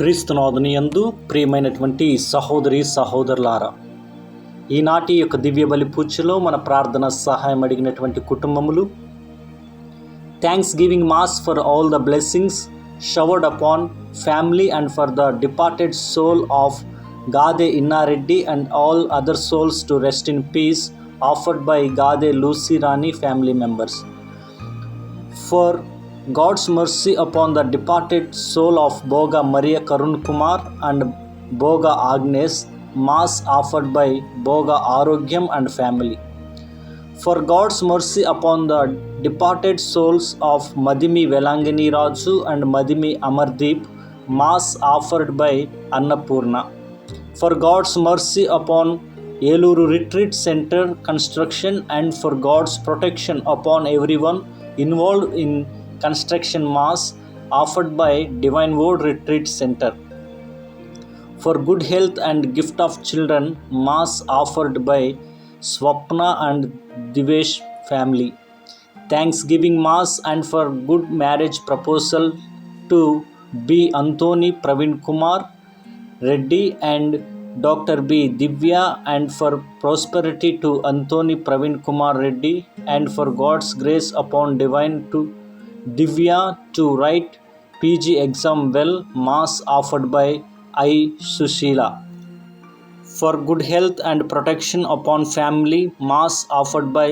క్రీస్తునాథుని యందు ప్రియమైనటువంటి సహోదరి సహోదరులారా, ఈనాటి యొక్క దివ్య బలి పూజలో మన ప్రార్థన సహాయం అడిగినటువంటి కుటుంబములు, thanksgiving mass for all the blessings showered upon family and for the departed soul of Gade Innareddy and all other souls to rest in peace offered by Gade Lucy Rani family members. For God's mercy upon the departed soul of Boga Maria Karun Kumar and Boga Agnes, Mass offered by Boga Arogyam and family. For God's mercy upon the departed souls of Madimi Velangani Raju and Madimi Amardeep, Mass offered by Annapurna. For God's mercy upon Eluru Retreat Center construction and for God's protection upon everyone involved in construction, mass offered by Divine Word Retreat Center. For good health and gift of children, mass offered by Swapna and Divesh family. Thanksgiving mass and for good marriage proposal to B. Anthony Praveen Kumar Reddy and Dr. B. Divya, and for prosperity to Anthony Praveen Kumar Reddy, and for God's grace upon divine to Divya to write PG exam well, mass offered by I. Sushila. For good health and protection upon family, mass offered by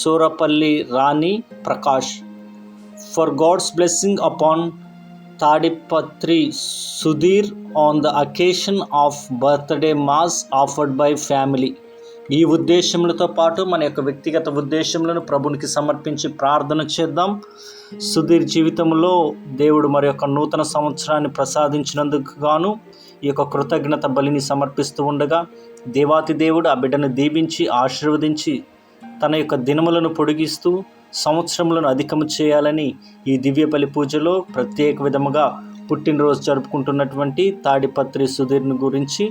Sorapalli Rani Prakash. For God's blessing upon Tadipatri Sudhir on the occasion of birthday, mass offered by family. ఈ ఉద్దేశములతో పాటు మన యొక్క వ్యక్తిగత ఉద్దేశములను ప్రభునికి సమర్పించి ప్రార్థన చేద్దాం. సుధీర్ జీవితంలో దేవుడు మరి యొక్క నూతన సంవత్సరాన్ని ప్రసాదించినందుకు గాను ఈ యొక్క కృతజ్ఞత బలిని సమర్పిస్తూ ఉండగా, దేవాతి దేవుడు ఆ బిడ్డను దీవించి ఆశీర్వదించి తన యొక్క దినములను పొడిగిస్తూ సంవత్సరములను అధికము చేయాలని ఈ దివ్య బలి పూజలో ప్రత్యేక విధముగా పుట్టినరోజు జరుపుకుంటున్నటువంటి తాడిపత్రి సుధీర్ని గురించి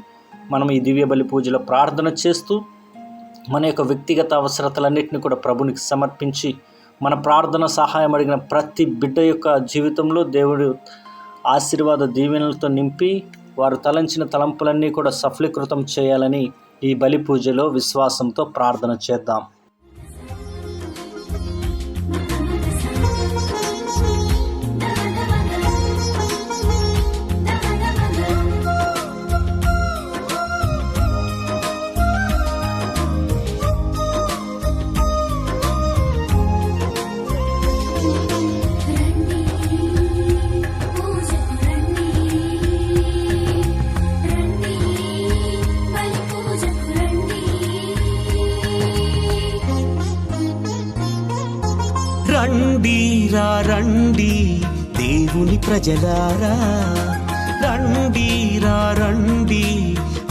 మనం ఈ దివ్య బలి పూజలో ప్రార్థన చేస్తూ మన యొక్క వ్యక్తిగత అవసరతలన్నింటినీ కూడా ప్రభునికి సమర్పించి మన ప్రార్థన సహాయం అడిగిన ప్రతి బిడ్డ యొక్క జీవితంలో దేవుడు ఆశీర్వాద దీవెనలతో నింపి వారు తలంచిన తలంపులన్నీ కూడా సఫలీకృతం చేయాలని ఈ బలి పూజలో విశ్వాసంతో ప్రార్థన చేద్దాం. రండిరా రండి దేవుని ప్రజలారా, రండిరా రండి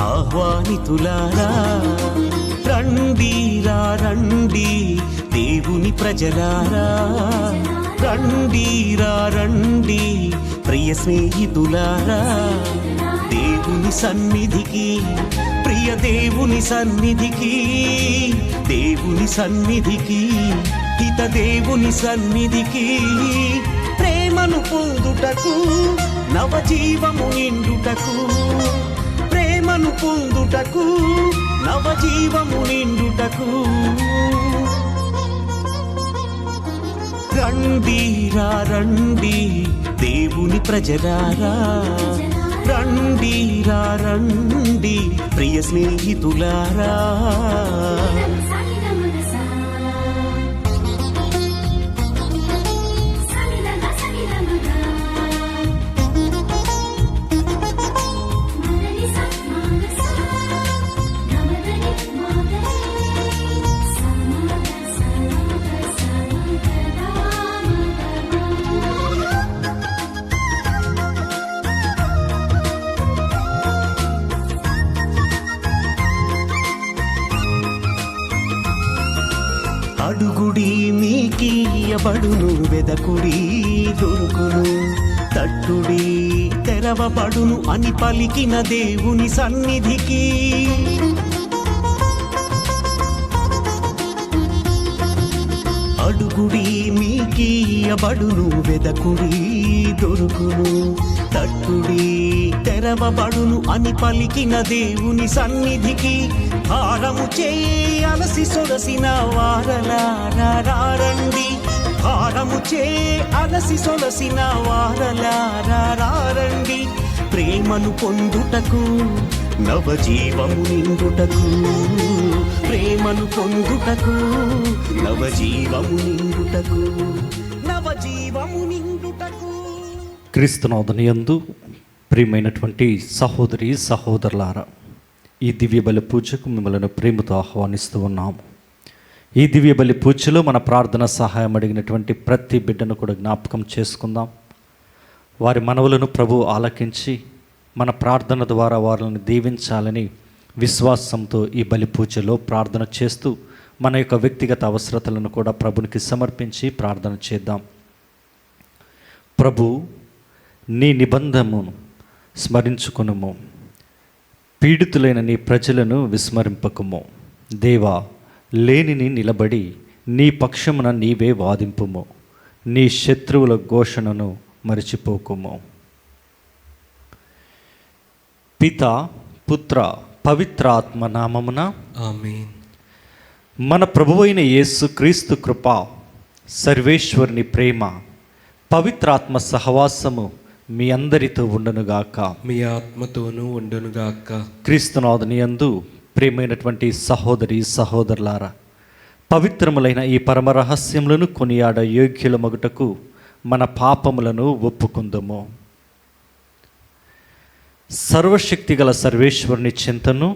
ఆహ్వానితులారా, రండిరా రండి దేవుని ప్రజలారా, రండిరా రండి ప్రియ స్నేహితులారా, దేవుని సన్నిధికి, ప్రియ దేవుని సన్నిధికి, దేవుని సన్నిధికి, హిత దేవుని సన్నిధికి, ప్రేమను పొందుటకు నవజీవము నిండుటకు, ప్రేమను పొందుటకు నవజీవము నిండుటకు, రండిరా రండి దేవుని ప్రజలారా, రండిరా రండి ప్రియ స్నేహితులారా. మీకీయబడును, వెదకుడి దొరుకును, తట్టుడి తెరవబడును అని పలికిన దేవుని సన్నిధికి. అడుగుడి మీకీయబడును, వెదకుడి దొరుకును, తట్టుడి తెరవబడును అని పలికిన దేవుని సన్నిధికి. భారము చేయి అలసి సొలసిన వారలారా రండి, భారము చేయి అలసి సొలసిన వారలారా రండి, ప్రేమను పొందుటకు నవజీవము నిండుటకు, ప్రేమను పొందుటకు నవజీవము నిండుటకు, నవజీవము నిండుటకు. క్రీస్తునాథుని యందు ప్రియమైనటువంటి సహోదరి సహోదరులారా, ఈ దివ్య బలి పూజకు మిమ్మల్ని ప్రేమతో ఆహ్వానిస్తూ ఉన్నాము. ఈ దివ్య బలి పూజలో మన ప్రార్థన సహాయం అడిగినటువంటి ప్రతి బిడ్డను కూడా జ్ఞాపకం చేసుకుందాం. వారి మనవులను ప్రభు ఆలకించి మన ప్రార్థన ద్వారా వారిని దీవించాలని విశ్వాసంతో ఈ బలి పూజలో ప్రార్థన చేస్తూ మన యొక్క వ్యక్తిగత అవసరతలను కూడా ప్రభునికి సమర్పించి ప్రార్థన చేద్దాం. ప్రభు, నీ నిబంధనను స్మరించుకునుము, పీడితులైన నీ ప్రజలను విస్మరింపకుము. దేవా, లేనిని నిలబడి నీ పక్షమున నీవే వాదింపుము, నీ శత్రువుల ఘోషణను మరిచిపోకుము. పిత, పుత్ర, పవిత్ర ఆత్మ నామమున ఆమేన్. మన ప్రభువైన యేసు క్రీస్తు కృప, సర్వేశ్వరుని ప్రేమ, పవిత్రాత్మ సహవాసము మీ అందరితో ఉండునుగాక. మీ ఆత్మతోనూ ఉండునుగాక. క్రీస్తునాథుని యందు ప్రియమైనటువంటి సహోదరి సహోదరులారా, పవిత్రములైన ఈ పరమ రహస్యములను కొనియాడ యోగ్యుల మగుటకు మన పాపములను ఒప్పుకుందము. సర్వశక్తి గల సర్వేశ్వరుని చింతను,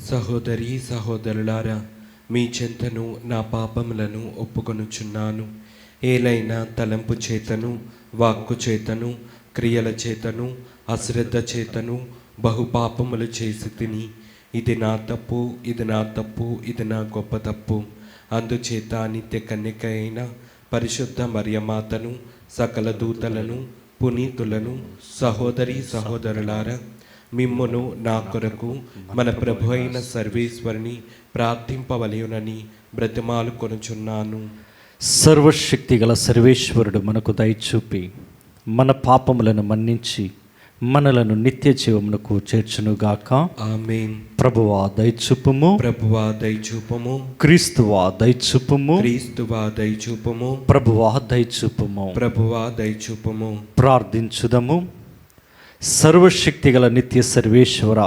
సహోదరి సహోదరులారా, మీ చెంతను నా పాపములను ఒప్పుకొనుచున్నాను. ఏలైనా తలంపు చేతను, వాక్కు చేతను, క్రియల చేతను, అశ్రద్ధ చేతను బహుపాపములు చేసి తిని, ఇది నా తప్పు, ఇది నా తప్పు, ఇది నా గొప్ప తప్పు. అందుచేత నిత్య కన్యక అయిన పరిశుద్ధ మరియమాతను, సకల దూతలను, పునీతులను, సహోదరి సహోదరులారా, మిమ్మును నా కొరకు మన ప్రభు అయిన సర్వేశ్వరుని ప్రార్థింపవలయునని బ్రతిమాలు కొనుచున్నాను. సర్వశక్తి గల సర్వేశ్వరుడు మనకు దయచూపి మన పాపములను మన్నించి మనలను నిత్య జీవమునకు చేర్చునుగాక. ఆమేన్. ప్రభువా దయచూపుము, ప్రభువా దయచూపము, క్రీస్తువా దయచూపుము, క్రీస్తువా దయచూపము, ప్రభువా దయచూపుము. ప్రభువా దయచూపము. ప్రార్థించుదము. సర్వశక్తి గల నిత్య సర్వేశ్వర,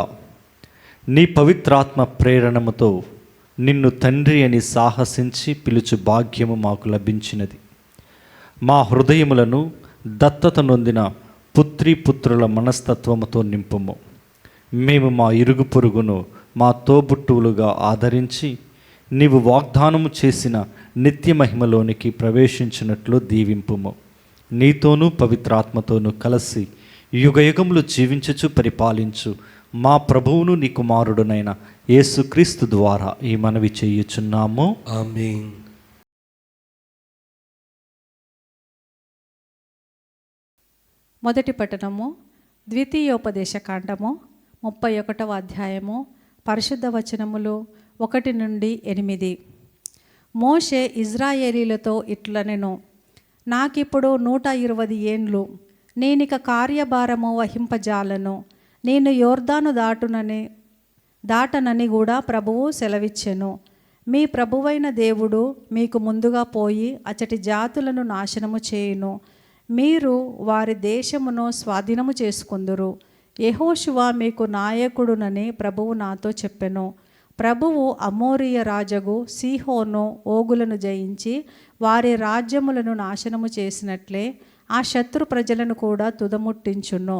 నీ పవిత్రాత్మ ప్రేరణముతో నిన్ను తండ్రి అని సాహసించి పిలుచు భాగ్యము మాకు లభించినది. మా హృదయములను దత్తత నొందిన పుత్రీ పుత్రుల మనస్తత్వముతో నింపుము. మేము మా ఇరుగు పొరుగును మా తోబుట్టువులుగా ఆదరించి నీవు వాగ్దానము చేసిన నిత్య మహిమలోనికి ప్రవేశించినట్లు దీవింపుము. నీతోనూ పవిత్రాత్మతోనూ కలిసి యుగయుగములు జీవించుచు పరిపాలించు మా ప్రభువును నీ కుమారుడునైన యేసుక్రీస్తు ద్వారా ఈ మనవి చేయుచున్నాము. ఆమేన్. మొదటి పట్టణము ద్వితీయోపదేశ కాండము 31వ అధ్యాయము పరిశుద్ధ వచనములు 1 నుండి 8. మోషే ఇజ్రాయేలీలతో ఇట్లనెను, నాకిప్పుడు 120 ఏండ్లు, నేనిక కార్యభారము వహింపజాలను. నేను యోర్దాను దాటనని కూడా ప్రభువు సెలవిచ్చెను. మీ ప్రభువైన దేవుడు మీకు ముందుగా పోయి అచటి జాతులను నాశనము చేయును. మీరు వారి దేశమును స్వాధీనము చేసుకుందురు. యెహోషువ మీకు నాయకుడునని ప్రభువు నాతో చెప్పెను. ప్రభువు అమోరీయ రాజగు సీహోను ఓగులను జయించి వారి రాజ్యములను నాశనము చేసినట్లే ఆ శత్రు ప్రజలను కూడా తుదముట్టించును.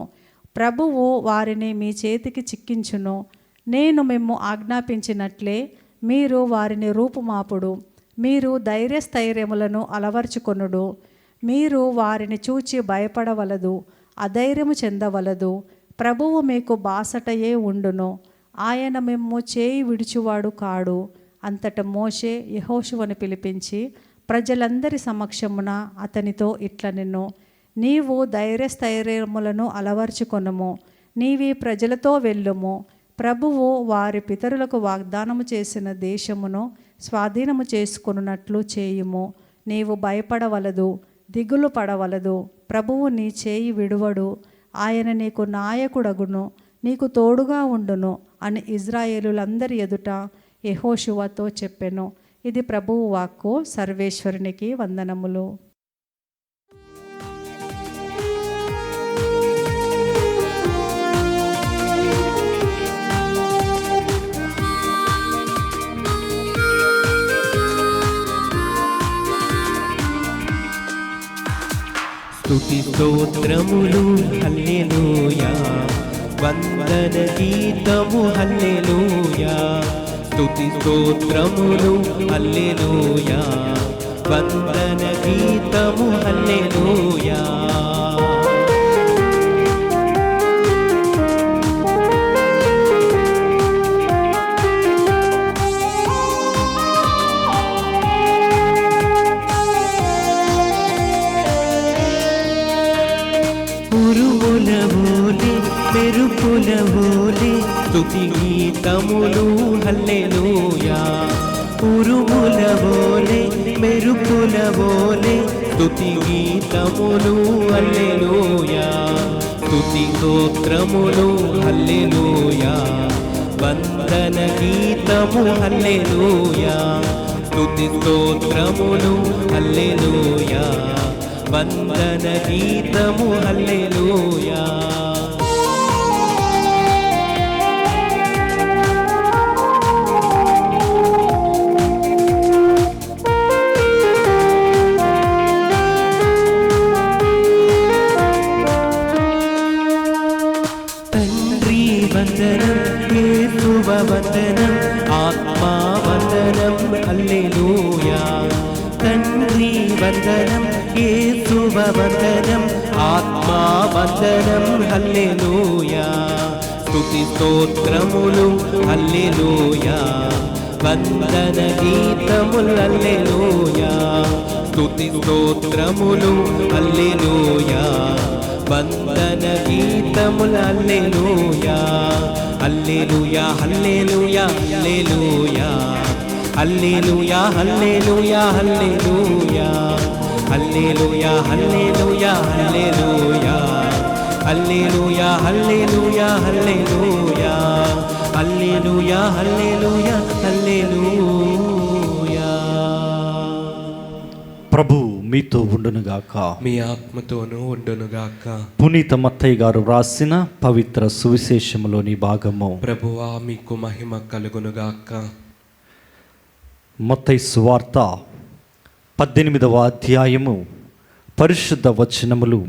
ప్రభువు వారిని మీ చేతికి చిక్కించును. నేను మిమ్ము ఆజ్ఞాపించినట్లే మీరు వారిని రూపుమాపుడు. మీరు ధైర్యస్థైర్యములను అలవర్చుకొనుడు. మీరు వారిని చూచి భయపడవలదు, అధైర్యము చెందవలదు. ప్రభువు మీకు బాసటయే ఉండును. ఆయన మిమ్ము చేయి విడిచువాడు కాడు. అంతట మోషే యెహోషువను పిలిపించి ప్రజలందరి సమక్షమున అతనితో ఇట్లనెను, నీవు ధైర్యస్థైర్యములను అలవర్చుకొనుము, నీవి ప్రజలతో వెళ్ళుము. ప్రభువు వారి పితరులకు వాగ్దానము చేసిన దేశమును స్వాధీనము చేసుకొనున్నట్లు చేయుము. నీవు భయపడవలదు, దిగులు పడవలదు. ప్రభువు నీ చేయి విడువడు, ఆయన నీకు నాయకుడగును, నీకు తోడుగా ఉండును అని ఇజ్రాయేలులందరి ఎదుట యెహోషువతో చెప్పెను. ఇది ప్రభువు వాక్కు. సర్వేశ్వరునికి వందనములు. స్తుతి స్తోత్రములు హల్లెలూయా, వందన గీతము హల్లెలూయా. స్తుతి స్తోత్రములు హల్లెలూయా, వందన గీతము హల్లెలూయా. మెరుపుల వోలే స్తుతి గీతములు హల్లెలూయా. ఉరుముల వోలే మెరుపుల వోలే స్తుతి గీతములు హల్లెలూయా. స్తుతి స్తోత్రములు హల్లెలూయా, వందన గీతము హల్లెలూయా. స్తుతి స్తోత్రములు హల్లెలూయా, వందన గీతము హల్లెలూయా. తండ్రి వందనం, యేసువ వందనం, ఆత్మా వందనం హల్లెలూయా. తండ్రి వందనం, యేసువ వందనం, ఆత్మా వందనం హల్లెలూయా. స్తుతి స్తోత్రములు హల్లెలూయా, వందన గీతములు హల్లెలూయా. స్తుతి స్తోత్రములు హల్లెలూయా, వందన గీతములు హల్లెలూయా. హల్లెలూయా హల్లెలూయా హల్లెలూయా, హల్లెలూయా హల్లెలూయా హల్లెలూయా, హల్లెలూయా హల్లెలూయా హల్లెలూయా, హల్లెలూయా హల్లెలూయా హల్లెలూయా, హల్లెలూయా హల్లెలూయా హల్లెలూయా. ప్రభు మీతో ఉండునుగాక. మీ ఆత్మతోనూ ఉండునుగాక. పునీత మత్తయ్య గారు వ్రాసిన పవిత్ర సువిశేషములోని భాగము. ప్రభువా మీకు మహిమ కలుగునుగాక. మత్తయి సువార్త 18వ అధ్యాయము పరిశుద్ధ వచనములు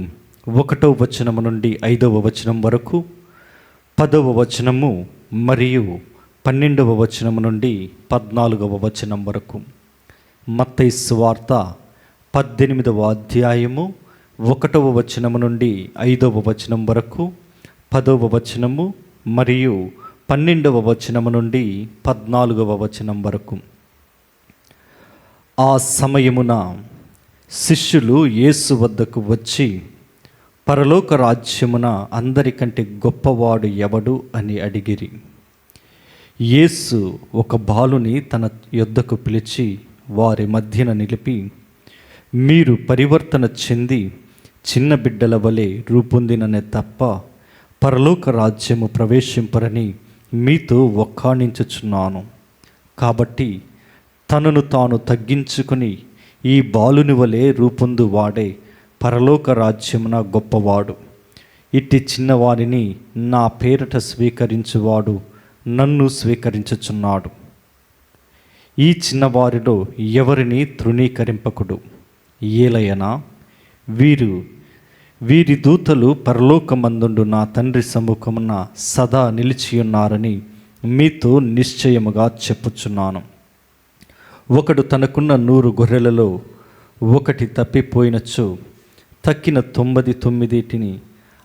1వ వచనము నుండి 5వ వచనం వరకు, 10వ వచనము మరియు 12వ వచనము నుండి 14వ వచనం వరకు. మత్తయి సువార్త 18వ అధ్యాయము 1వ వచనము నుండి 5వ వచనం వరకు, 10వ వచనము మరియు 12వ వచనము నుండి 14వ వచనం వరకు. ఆ సమయమున శిష్యులు యేసు వద్దకు వచ్చి, పరలోక రాజ్యమున అందరికంటే గొప్పవాడు ఎవడు అని అడిగిరి. యేసు ఒక బాలుని తన యొద్దకు పిలిచి వారి మధ్యన నిలిపి, మీరు పరివర్తన చెంది చిన్న బిడ్డల వలె రూపొందిననే తప్ప పరలోక రాజ్యము ప్రవేశింపరని మీతో ఒక్కాణించుచున్నాను. కాబట్టి తనను తాను తగ్గించుకుని ఈ బాలుని వలె రూపొందు వాడే పరలోక రాజ్యమున గొప్పవాడు. ఇట్టి చిన్నవారిని నా పేరట స్వీకరించువాడు నన్ను స్వీకరించుచున్నాడు. ఈ చిన్నవారిలో ఎవరిని తృణీకరింపకుడు. ఏలయనా వీరి దూతలు పరలోకమందుండు నా తండ్రి సముఖమున సదా నిలిచియున్నారని మీతో నిశ్చయముగా చెప్పుచున్నాను. ఒకడు తనకున్న 100 గొర్రెలలో ఒకటి తప్పిపోయినచో తక్కిన 99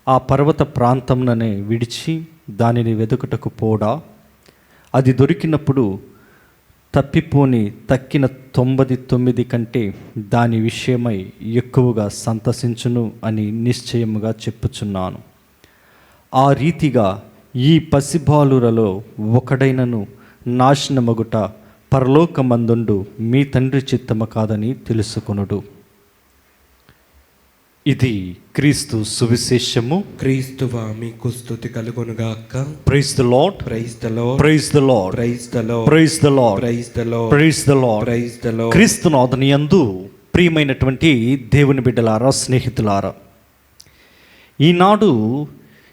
ఆ పర్వత ప్రాంతంలోనే విడిచి దానిని వెతుకుటకు పోడా? అది దొరికినప్పుడు తప్పిపోని తక్కిన 99 కంటే దాని విషయమై ఎక్కువగా సంతసించును అని నిశ్చయముగా చెప్పుచున్నాను. ఆ రీతిగా ఈ పసిబాలురలో ఒకడైనను నాశనమగుట పరలోకమందుండు మీ తండ్రి చిత్తము కాదని తెలుసుకొనుడు. ఇది క్రీస్తు సువిశేషము. క్రీస్తువా మీకు స్తుతి కలుగునుగాక. Praise the Lord, praise the Lord, praise the Lord, praise the Lord, praise the Lord, praise the Lord, praise the Lord, praise the Lord. క్రీస్తునాథుని యందు ప్రియమైనటువంటి దేవుని బిడ్డలారా, స్నేహితులారా, ఈనాడు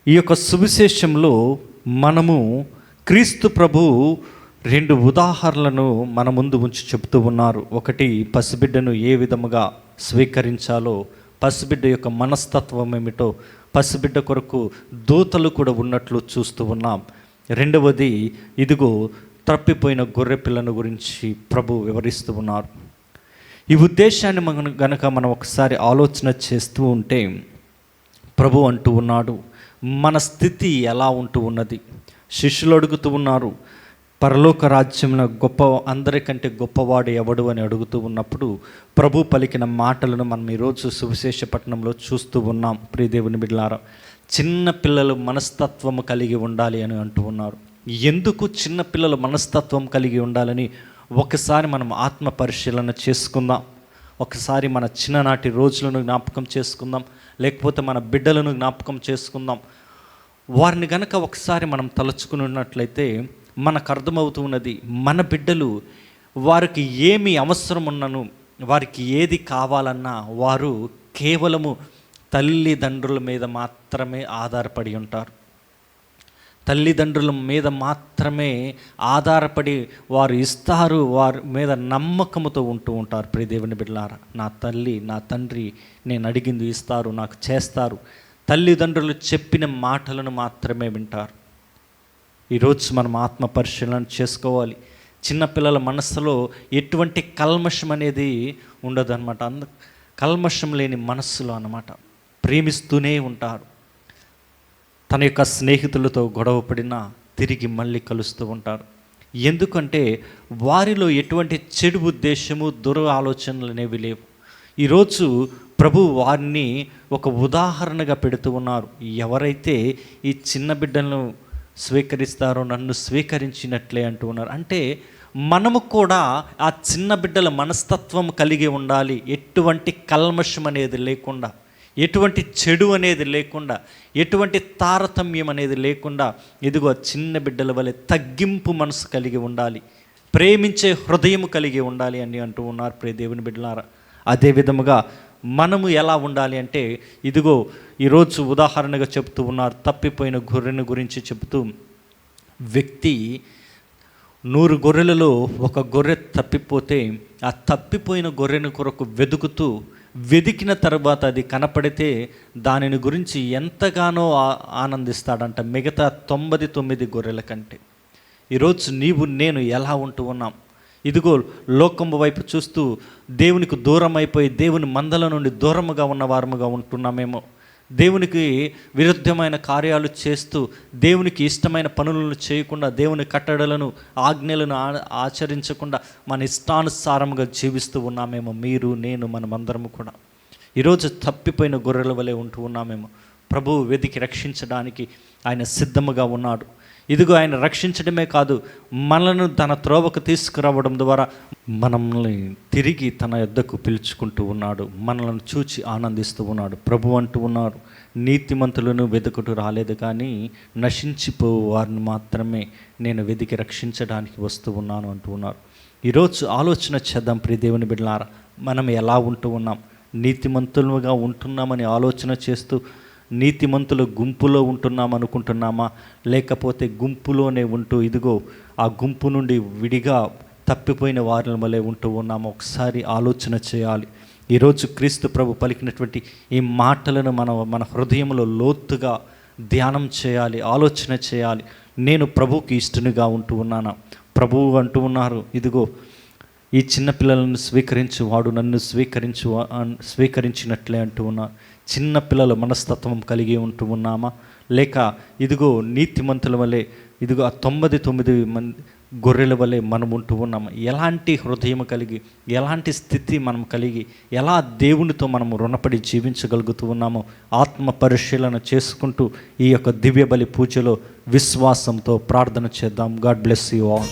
ఈ యొక్క సువిశేషంలో మనము క్రీస్తు ప్రభు 2 ఉదాహరణలను మన ముందు ఉంచి చెబుతూ ఉన్నారు. ఒకటి, పసిబిడ్డను ఏ విధముగా స్వీకరించాలో, పసిబిడ్డ యొక్క మనస్తత్వం ఏమిటో, పసిబిడ్డ కొరకు దూతలు కూడా ఉన్నట్లు చూస్తూ ఉన్నాం. రెండవది, ఇదిగో తప్పిపోయిన గొర్రె పిల్లను గురించి ప్రభు వివరిస్తూ ఉన్నారు. ఈ ఉద్దేశాన్ని గనక మనం ఒకసారి ఆలోచన చేస్తూ ఉంటే, ప్రభు అంటూ ఉన్నాడు, మన స్థితి ఎలా ఉంటూ ఉన్నది. శిష్యులు అడుగుతూ ఉన్నారు, పరలోక రాజ్యంలో అందరికంటే గొప్పవాడు ఎవడు అని అడుగుతూ ఉన్నప్పుడు ప్రభు పలికిన మాటలను మనం ఈరోజు సువిశేష పట్టణంలో చూస్తూ ఉన్నాం. ప్రియదేవుని బిడ్డలారా, చిన్న పిల్లలు మనస్తత్వం కలిగి ఉండాలి అని అంటూ ఉన్నారు. ఎందుకు చిన్న పిల్లలు మనస్తత్వం కలిగి ఉండాలని ఒకసారి మనం ఆత్మ పరిశీలన చేసుకుందాం. ఒకసారి మన చిన్ననాటి రోజులను జ్ఞాపకం చేసుకుందాం, లేకపోతే మన బిడ్డలను జ్ఞాపకం చేసుకుందాం. వారిని గనక ఒకసారి మనం తలుచుకుని ఉన్నట్లయితే మనకు అర్థమవుతూ ఉన్నది, మన బిడ్డలు వారికి ఏమి అవసరం ఉన్నను, వారికి ఏది కావాలన్నా వారు కేవలము తల్లిదండ్రుల మీద మాత్రమే ఆధారపడి ఉంటారు. తల్లిదండ్రుల మీద మాత్రమే ఆధారపడి వారు ఇస్తారు, వారి మీద నమ్మకముతో ఉంటూ ఉంటారు. ప్రియదేవుని బిడ్డలారా, నా తల్లి నా తండ్రి నేను అడిగింది ఇస్తారు, నాకు చేస్తారు. తల్లిదండ్రులు చెప్పిన మాటలను మాత్రమే వింటారు. ఈరోజు మనం ఆత్మ పరిశీలన చేసుకోవాలి. చిన్నపిల్లల మనస్సులో ఎటువంటి కల్మషం అనేది ఉండదు అనమాట. కల్మషం లేని మనస్సులో అన్నమాట, ప్రేమిస్తూనే ఉంటారు. తన యొక్క స్నేహితులతో గొడవ పడినా తిరిగి మళ్ళీ కలుస్తూ ఉంటారు. ఎందుకంటే వారిలో ఎటువంటి చెడు ఉద్దేశము, దుర ఆలోచనలు అనేవి లేవు. ఈరోజు ప్రభు వారిని ఒక ఉదాహరణగా పెడుతూ ఉన్నారు. ఎవరైతే ఈ చిన్న బిడ్డలను స్వీకరిస్తారో నన్ను స్వీకరించినట్లే అంటూ ఉన్నారు. అంటే మనము కూడా ఆ చిన్న బిడ్డల మనస్తత్వం కలిగి ఉండాలి. ఎటువంటి కల్మషం అనేది లేకుండా, ఎటువంటి చెడు అనేది లేకుండా, ఎటువంటి తారతమ్యం అనేది లేకుండా, ఇదిగో చిన్న బిడ్డల వలె తగ్గింపు మనసు కలిగి ఉండాలి, ప్రేమించే హృదయం కలిగి ఉండాలి అని అంటూ ఉన్నారు. ప్రియ దేవుని బిడ్డలారా, అదే విధముగా మనము ఎలా ఉండాలి అంటే, ఇదిగో ఈరోజు ఉదాహరణగా చెప్తూ ఉన్నారు. తప్పిపోయిన గొర్రెను గురించి చెబుతూ, వ్యక్తి 100 గొర్రెలలో ఒక గొర్రె తప్పిపోతే ఆ తప్పిపోయిన గొర్రెను కొరకు వెదికిన తర్వాత అది కనపడితే దానిని గురించి ఎంతగానో ఆనందిస్తాడంట మిగతా 99 గొర్రెల కంటే. ఈరోజు నీవు నేను ఎలా ఉంటూ ఉన్నాం? ఇదిగో లోకము వైపు చూస్తూ దేవునికి దూరం అయిపోయి దేవుని మందల నుండి దూరముగా ఉన్నవారముగా ఉంటున్నామేమో. దేవునికి విరుద్ధమైన కార్యాలు చేస్తూ దేవునికి ఇష్టమైన పనులను చేయకుండా, దేవుని కట్టడలను ఆజ్ఞలను ఆచరించకుండా మన ఇష్టానుసారముగా జీవిస్తూ ఉన్నామేమో. మీరు నేను మనమందరము కూడా ఈరోజు తప్పిపోయిన గొర్రెల వలె ఉంటూ ఉన్నామేమో. ప్రభువు వెతికి రక్షించడానికి ఆయన సిద్ధముగా ఉన్నాడు. ఇదిగో ఆయన రక్షించడమే కాదు, మనలను తన త్రోవకు తీసుకురావడం ద్వారా మనల్ని తిరిగి తన యొద్దకు పిలుచుకుంటూ ఉన్నాడు. మనల్ని చూచి ఆనందిస్తూ ఉన్నాడు. ప్రభు అంటూ ఉన్నారు, నీతిమంతులను వెతుకుటూ రాలేదు కానీ నశించిపోవు వారిని మాత్రమే నేను వెతికి రక్షించడానికి వస్తూ ఉన్నాను అంటూ ఉన్నారు. ఈరోజు ఆలోచన చేద్దాం ప్రియ దేవుని బిడ్డలారా, మనం ఎలా ఉంటూ ఉన్నాం? నీతిమంతులుగా ఉంటున్నామని ఆలోచన చేస్తూ నీతిమంతుల గుంపులో ఉంటున్నాం అనుకుంటున్నామా? లేకపోతే గుంపులోనే ఉంటూ ఇదిగో ఆ గుంపు నుండి విడిగా తప్పిపోయిన వారిని వలె ఉంటూ ఉన్నామా? ఒకసారి ఆలోచన చేయాలి. ఈరోజు క్రీస్తు ప్రభు పలికినటువంటి ఈ మాటలను మన హృదయంలో లోతుగా ధ్యానం చేయాలి, ఆలోచన చేయాలి. నేను ప్రభువుకి ఇష్టనిగా ఉంటూ ఉన్నానా? ప్రభువు అంటూ ఉన్నారు, ఇదిగో ఈ చిన్నపిల్లలను స్వీకరించు వాడు నన్ను స్వీకరించినట్లే అంటూ ఉన్నారు. చిన్నపిల్లల మనస్తత్వం కలిగి ఉంటూ ఉన్నామా? లేక ఇదిగో నీతిమంతుల వలె ఇదిగో ఆ 99 గొర్రెల వలె మనం ఉంటూ ఉన్నాము? ఎలాంటి హృదయం కలిగి, ఎలాంటి స్థితి మనం కలిగి, ఎలా దేవునితో మనము రుణపడి జీవించగలుగుతూ ఉన్నామో ఆత్మ పరిశీలన చేసుకుంటూ ఈ యొక్క దివ్య బలి పూజలో విశ్వాసంతో ప్రార్థన చేద్దాం. God bless you all.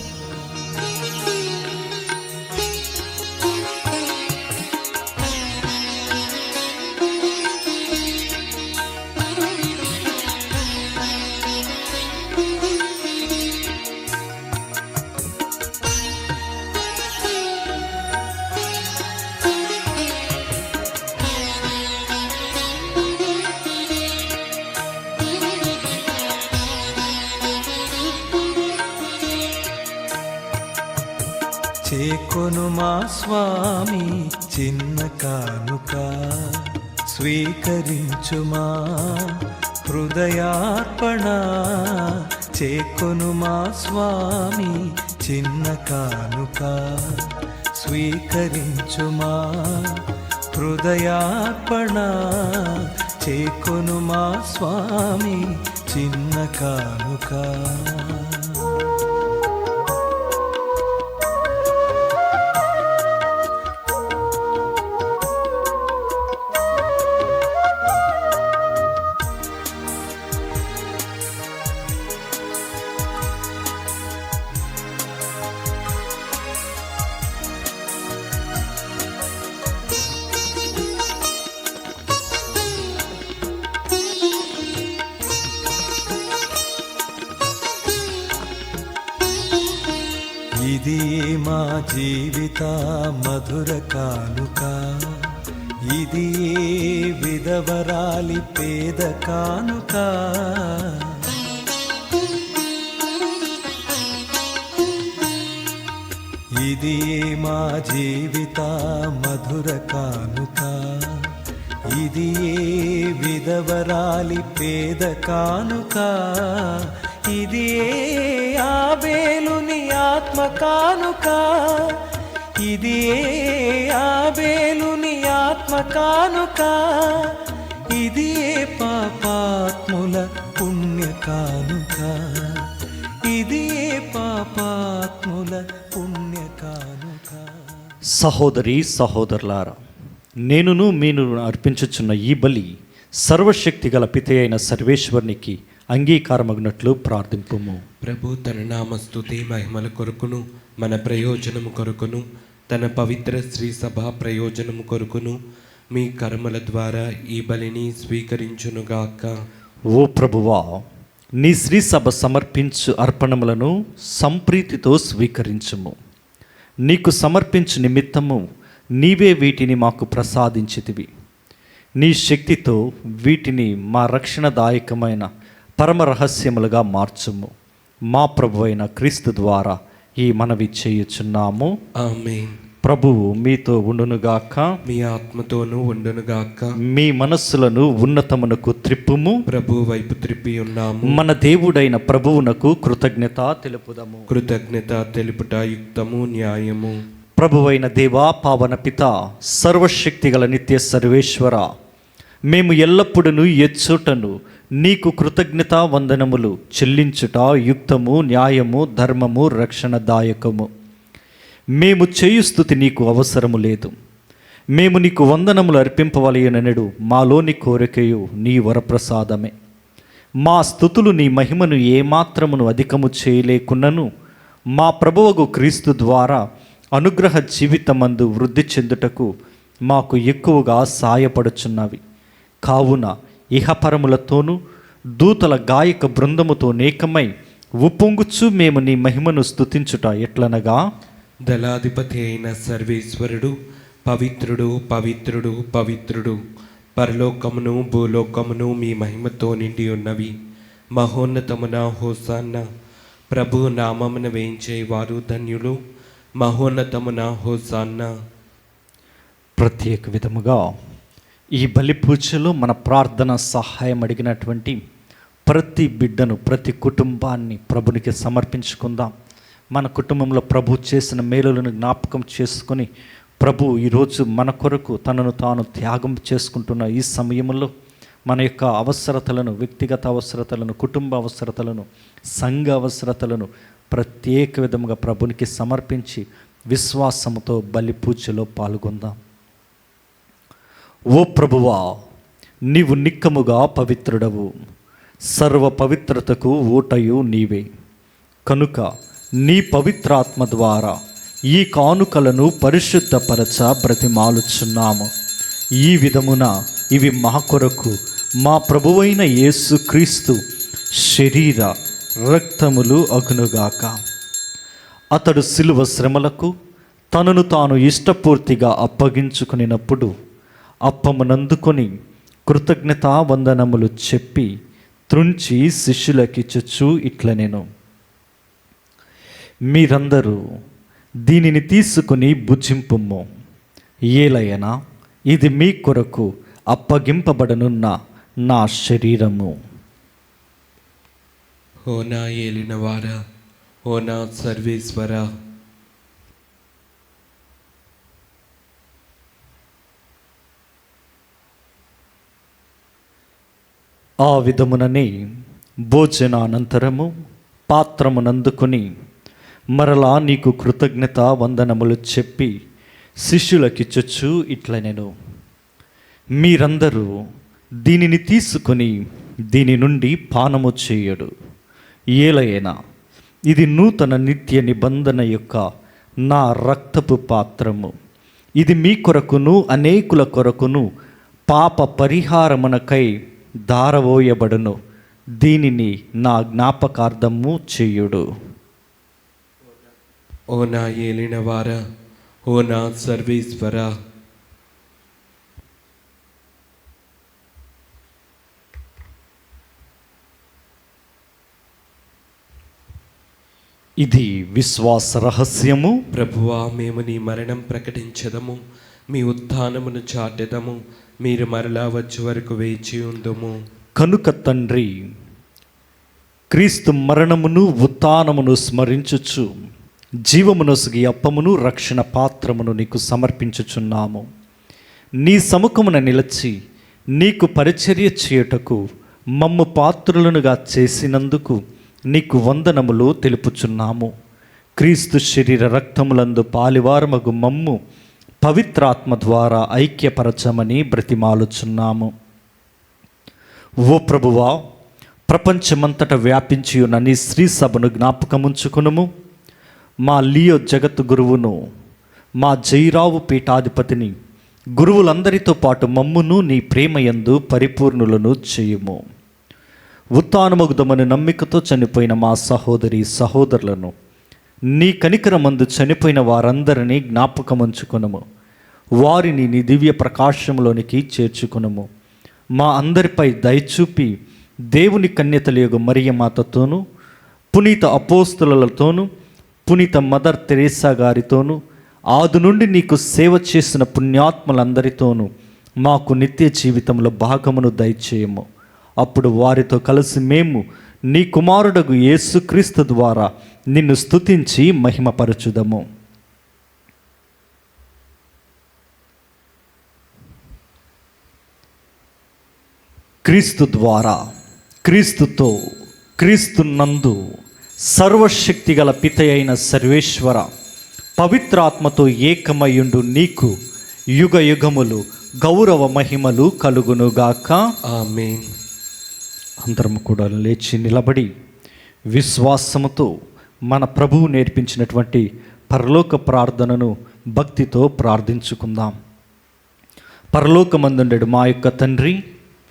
చేకొను మా స్వామి చిన్న కానుక, స్వీకరించుమా హృదయార్పణ. చేకొను మా స్వామి చిన్న కానుక, స్వీకరించుమా హృదయార్పణ. చేకొను మా స్వామి చిన్న కానుక. ఇది మా జీవిత మధుర కానుక, ఇది విధవరాలి పేద కానుక. ఇది మా జీవిత మధుర కానుక, ఇది విధవరాలి పేద కానుక. ఇది ఆబేలుని ఆత్మ కానుక, ఇది ఆబేలుని ఆత్మ కానుక. ఇది పాపాత్ముల పుణ్య కానుక, ఇది పాపాత్ముల పుణ్య కానుక. సహోదరి సహోదరులారా, నేనును మీను అర్పించుచున్న ఈ బలి సర్వశక్తి గల పిత అయిన సర్వేశ్వరునికి అంగీకారమగినట్లు ప్రార్థింపుము. ప్రభు తన నామస్తుతి మహిమల కొరకును, మన ప్రయోజనము కొరకును, తన పవిత్ర శ్రీ సభ ప్రయోజనము కొరకును మీ కర్మల ద్వారా ఈ బలిని స్వీకరించునుగాక. ఓ ప్రభువా, నీ శ్రీ సభ సమర్పించు అర్పణములను సంప్రీతితో స్వీకరించుము. నీకు సమర్పించు నిమిత్తము నీవే వీటిని మాకు ప్రసాదించితివి. నీ శక్తితో వీటిని మా రక్షణదాయకమైన పరమ రహస్యములుగా మార్చుము. మా ప్రభు అయిన క్రీస్తు ద్వారా ఈ మనవి చేయుచున్నాము. ఆమేన్. ప్రభువు మీతో ఉండునుగాక, మీ ఆత్మతోనూ ఉండునుగాక. మీ మనస్సులను ఉన్నతమునకు త్రిప్పుము. ప్రభు వైపు త్రిప్పి ఉన్నాము. మన దేవుడైన ప్రభువునకు కృతజ్ఞత తెలుపుదము. కృతజ్ఞత తెలుపుట యుక్తము, న్యాయము. ప్రభువైన దేవా, పావన పిత, సర్వశక్తిగల నిత్య సర్వేశ్వర, మేము ఎల్లప్పుడూ ఎచ్చోటను నీకు కృతజ్ఞత వందనములు చెల్లించుట యుక్తము, న్యాయము, ధర్మము, రక్షణదాయకము. మేము చేయు స్తుతి నీకు అవసరము లేదు. మేము నీకు వందనములు అర్పింపవలయనెడు మాలోని కోరికయు నీ వరప్రసాదమే. మా స్తుతులు నీ మహిమను ఏమాత్రమును అధికము చేయలేకున్నను మా ప్రభువగు క్రీస్తు ద్వారా అనుగ్రహ జీవితమందు వృద్ధి చెందుటకు మాకు ఎక్కువగా సాయపడుచున్నవి. కావున ఇహపరములతోనూ దూతల గాయక బృందముతో నేకమై ఉప్పొంగుచు మేము నీ మహిమను స్తుతించుట ఎట్లనగా, దళాధిపతి అయిన సర్వేశ్వరుడు పవిత్రుడు, పవిత్రుడు, పవిత్రుడు. పరలోకమును భూలోకమును మీ మహిమతో నిండి ఉన్నవి. మహోన్నతమున హోసాన్న. ప్రభు నామమున వేయించేవారు ధన్యులు. మహోన్నతమున హోసాన్న. ప్రత్యేక విధముగా ఈ బలి పూజలో మన ప్రార్థన సహాయం అడిగినటువంటి ప్రతి బిడ్డను, ప్రతి కుటుంబాన్ని ప్రభునికి సమర్పించుకుందాం. మన కుటుంబంలో ప్రభు చేసిన మేలులను జ్ఞాపకం చేసుకొని, ప్రభు ఈరోజు మన కొరకు తనను తాను త్యాగం చేసుకుంటున్న ఈ సమయంలో మన యొక్క అవసరతలను, వ్యక్తిగత అవసరతలను, కుటుంబ అవసరతలను, సంఘ అవసరతలను ప్రత్యేక విధముగా ప్రభునికి సమర్పించి విశ్వాసముతో బలి పూజలో పాల్గొందాం. ఓ ప్రభువా, నీవు నిక్కముగా పవిత్రుడవు, సర్వ పవిత్రతకు ఊటయు నీవే. కనుక నీ పవిత్రాత్మ ద్వారా ఈ కానుకలను పరిశుద్ధపరచ బ్రతిమాలుచున్నాము. ఈ విధమున ఇవి మా కొరకు మా ప్రభువైన యేసుక్రీస్తు శరీర రక్తములు అగునుగాక. అతడు శిలువ శ్రమలకు తనను తాను ఇష్టపూర్తిగా అప్పగించుకునినప్పుడు అప్పమునందుకొని కృతజ్ఞతా వందనములు చెప్పి త్రుంచి శిష్యులకిచ్చుచు ఇట్లనెను, మీరందరూ దీనిని తీసుకుని భుజింపుము. ఏలయనా ఇది మీ కొరకు అప్పగింపబడనున్న నా శరీరము. ఓ నా ఏలినవారా, ఓ నా సర్వేశ్వరా, ఆ విధముననే భోజనానంతరము పాత్రమునందుకొని మరలా నీకు కృతజ్ఞత వందనములు చెప్పి శిష్యులకిచ్చుచు ఇట్లనెను, మీరందరూ దీనిని తీసుకొని దీని నుండి పానము చేయడు. ఏలయనా ఇది నూతన నిత్య నిబంధన యొక్క నా రక్తపు పాత్రము. ఇది మీ కొరకును అనేకుల కొరకును పాప పరిహారమునకై దారవోయబడును. దీనిని నా జ్ఞాపకార్థము చేయుడు. ఓ నా ఏలినవారా, ఓ నా సర్వేశ్వరా, ఇది విశ్వాస రహస్యము. ప్రభువా, మేము నీ మరణం ప్రకటించదము, మీ ఉత్థానమును చాటెదము, మీరు మరలా వచ్చే వరకు వేచి ఉందుము. కనుక తండ్రి, క్రీస్తు మరణమును ఉత్థానమును స్మరించుచు జీవమునొసగి అప్పమును రక్షణ పాత్రమును నీకు సమర్పించుచున్నాము. నీ సముఖమున నిలచి నీకు పరిచర్య చేయుటకు మమ్ము పాత్రులనుగా చేసినందుకు నీకు వందనములు తెలుపుచున్నాము. క్రీస్తు శరీర రక్తములందు పాలివారమగు మమ్ము పవిత్రాత్మ ద్వారా ఐక్యపరచమని బ్రతిమాలుచున్నాము. ఓ ప్రభువా, ప్రపంచమంతట వ్యాపించి ఉన్న నీ శ్రీ సభను జ్ఞాపకముంచుకునుము. మా లియో జగత్తు గురువును, మా జైరావు పీఠాధిపతిని, గురువులందరితో పాటు మమ్మును నీ ప్రేమయందు పరిపూర్ణులను చేయుము. ఉత్థానమగుదమని నమ్మికతో చనిపోయిన మా సహోదరి సహోదరులను, నీ కనికరమందు చనిపోయిన వారందరినీ జ్ఞాపకముంచుకునుము. వారిని నీ దివ్య ప్రకాశంలోనికి చేర్చుకునుము. మా అందరిపై దయచూపి దేవుని కన్యతలియగు మరియమాతతోనూ, పునీత అపోస్తలులతోనూ, పునీత మదర్ తెరేసా గారితోనూ, ఆది నుండి నీకు సేవ చేసిన పుణ్యాత్మలందరితోనూ మాకు నిత్య జీవితంలో భాగమును దయచేయము. అప్పుడు వారితో కలిసి మేము నీ కుమారుడగు యేసుక్రీస్తు ద్వారా నిన్ను స్తుతించి మహిమపరచుదము. క్రీస్తు ద్వారా, క్రీస్తుతో, క్రీస్తునందు సర్వశక్తి గల పిత అయిన సర్వేశ్వర, పవిత్రాత్మతో ఏకమయుండు నీకు యుగ యుగములు గౌరవ మహిమలు కలుగునుగాక. ఆమేన్. అందరము కూడా లేచి నిలబడి విశ్వాసముతో మన ప్రభువు నేర్పించినటువంటి పరలోక ప్రార్థనను భక్తితో ప్రార్థించుకుందాం. పరలోకమందుండెడు మా యొక్క తండ్రి,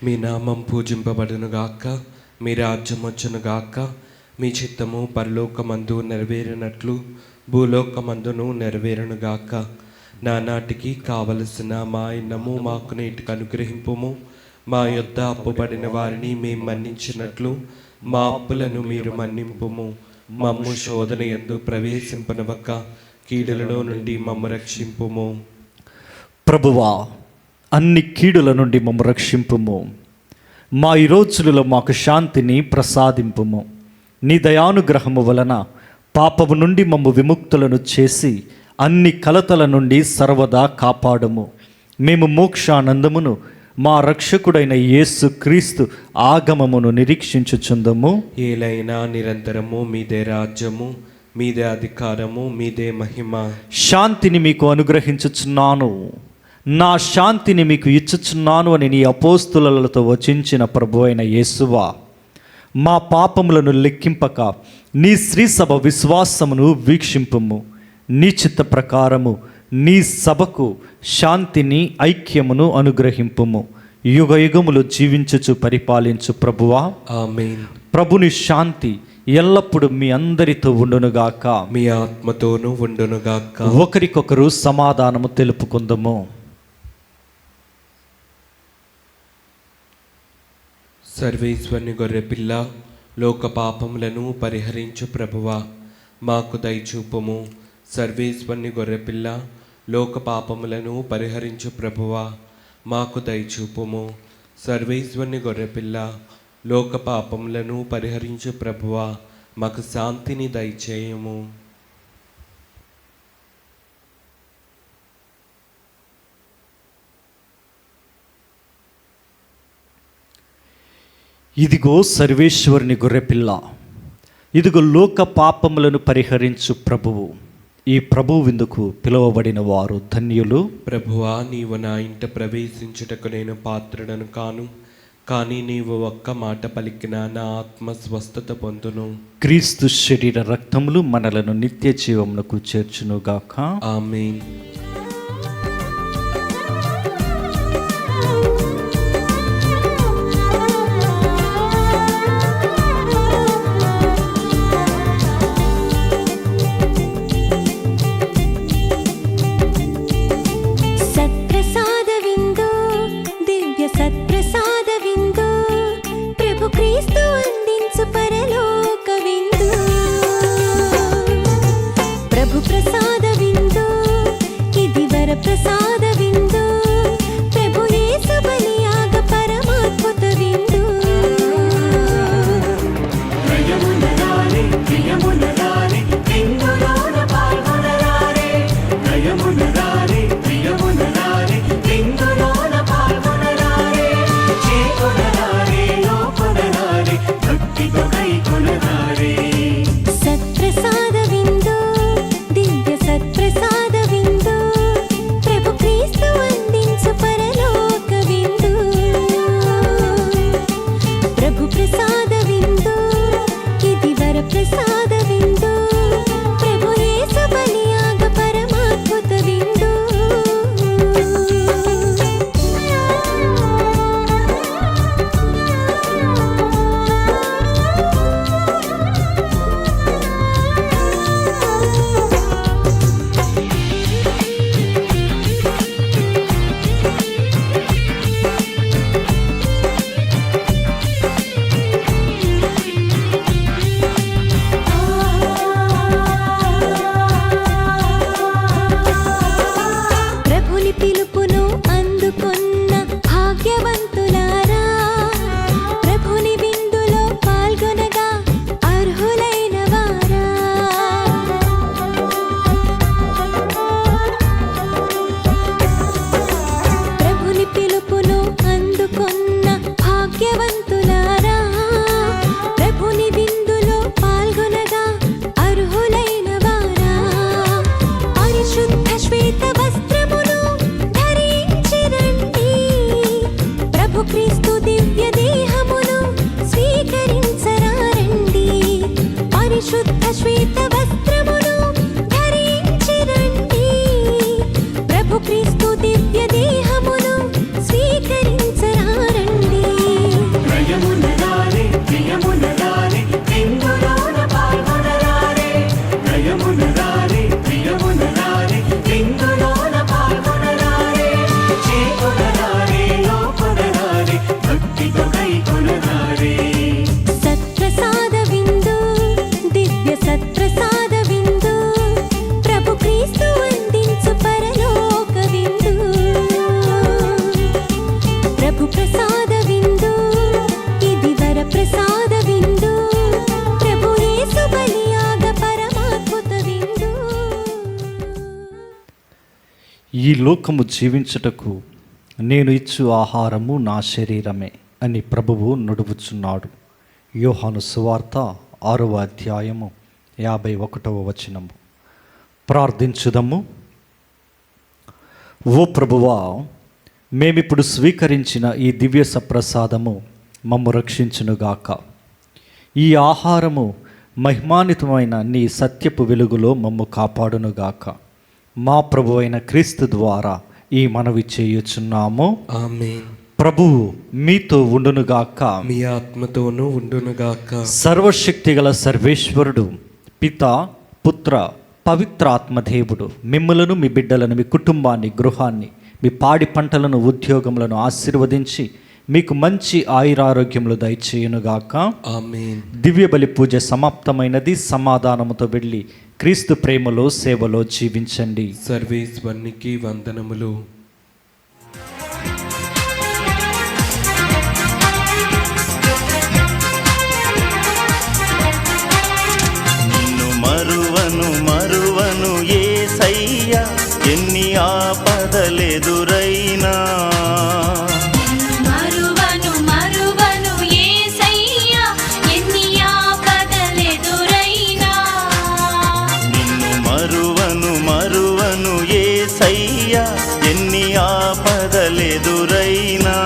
మీ నామం పూజింపబడునుగాక, మీ రాజ్యం వచ్చునుగాక, మీ చిత్తము పరలోకమందు నెరవేరినట్లు భూలోకమందును నెరవేరునుగాక. నానాటికి కావలసిన మా అన్నము మాకు నేటికి అనుగ్రహింపుము. మా యొద్ద అప్పుబడిన వారిని మేము మన్నించినట్లు మా అప్పులను మీరు మన్నింపుము. మమ్ము శోధన యందు ప్రవేశింపనవక కీడులలో నుండి మమ్ము రక్షింపుము. ప్రభువా, అన్ని కీడుల నుండి మమ్ము రక్షింపుము. మా ఈ రోజులలో మాకు శాంతిని ప్రసాదింపుము. నీ దయానుగ్రహము వలన పాపము నుండి మమ్ము విముక్తులను చేసి అన్ని కలతల నుండి సర్వదా కాపాడుము. మేము మోక్షానందమును మా రక్షకుడైన యేసు క్రీస్తు ఆగమమును నిరీక్షించుచుందము. ఏలైనా నిరంతరము మీదే రాజ్యము, మీదే అధికారము, మీదే మహిమ. శాంతిని మీకు అనుగ్రహించుచున్నాను, నా శాంతిని మీకు ఇచ్చుచున్నాను అని నీ అపోస్తులతో వచించిన ప్రభువైన యేసువా, మా పాపములను లెక్కింపక నీ శ్రీసభ విశ్వాసమును వీక్షింపుము. నీ చిత్త ప్రకారము నీ సభకు శాంతిని ఐక్యమును అనుగ్రహింపుము. యుగ యుగములు జీవించుచు పరిపాలించు ప్రభువా, ఆమేన్. ప్రభుని శాంతి ఎల్లప్పుడూ మీ అందరితో ఉండునుగాక, మీ ఆత్మతోనూ ఉండునుగాక. ఒకరికొకరు సమాధానము తెలుపుకుందము. సర్వేశ్వరుని గొర్రెపిల్ల, లోక పాపములను పరిహరించు ప్రభువా, మాకు దయచూపుము. సర్వేశ్వరుని గొర్రెపిల్ల, లోక పాపములను పరిహరించు ప్రభువా, మాకు దయచూపుము. సర్వేశ్వరుని గొర్రెపిల్ల, లోక పాపములను పరిహరించు ప్రభువా, మాకు శాంతిని దయచేయము. ఇదిగో సర్వేశ్వరుని గొర్రెపిల్ల, ఇదిగో లోక పాపములను పరిహరించు ప్రభువు. ఈ ప్రభువు విందుకు పిలువబడిన వారు ధన్యులు. ప్రభువా, నీవు నా ఇంట ప్రవేశించుటకు నేను పాత్రుడను కాను, కానీ నీవు ఒక్క మాట పలికిన నా ఆత్మ స్వస్థత పొందును. క్రీస్తు శరీర రక్తములు మనలను నిత్య జీవమునకు చేర్చునుగాక, ఆమేన్. ఈ లోకము జీవించుటకు నేను ఇచ్చు ఆహారము నా శరీరమే అని ప్రభువు నుడువుచున్నాడు. యోహాను సువార్త 6వ అధ్యాయము 51వ వచనము. ప్రార్థించుదము. ఓ ప్రభువా, మేమిప్పుడు స్వీకరించిన ఈ దివ్య సప్రసాదము మమ్ము రక్షించునుగాక. ఈ ఆహారము మహిమాన్వితమైన నీ సత్యపు వెలుగులో మమ్ము కాపాడునుగాక. మా ప్రభు అయిన క్రీస్తు ద్వారా ఈ మనవి చేయుచున్నాము. ఆమేన్. ప్రభువు మీతో ఉండునుగాక, మీ ఆత్మతోనూ ఉండునుగాక. సర్వశక్తిగల సర్వేశ్వరుడు పిత, పుత్ర, పవిత్ర ఆత్మదేవుడు మిమ్మలను, మీ బిడ్డలను, మీ కుటుంబాన్ని, గృహాన్ని, మీ పాడి పంటలను, ఉద్యోగములను ఆశీర్వదించి మీకు మంచి ఆయురారోగ్యములు దయచేయునుగాక. ఆమేన్. దివ్య బలి పూజ సమాప్తమైనది. సమాధానముతో వెళ్ళి క్రీస్తు ప్రేమలో, సేవలో జీవించండి. సర్వేశ్వరునికి వందనములు. నిన్ను మరువను మరువను యేసయ్యా, ఎన్ని ఆపదలెదురైనా. మరువను మరువను యేసయ్యా, ఎన్ని ఆపదలెదురైనా. నిన్ను మరువను మరువను యేసయ్యా, ఎన్ని ఆపదలెదురైనా.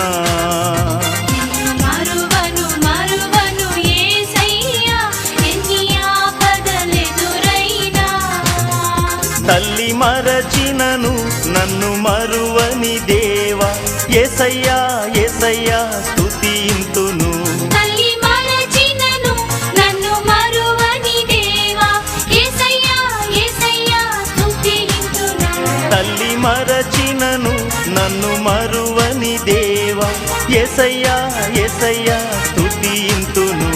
మరువను మరువను యేసయ్యా, ఎన్ని ఆపదలెదురైనా. తల్లి మరచినను నన్ను మరువని దేవా, యేసయ్యా యేసయ్యా స్తుతింతును. తల్లి మరచినను నన్ను మరువని దేవా, యేసయ్యా యేసయ్యా స్తుతింతును. తల్లి మరచినను నన్ను మరువని దేవా, యేసయ్యా యేసయ్యా స్తుతింతును.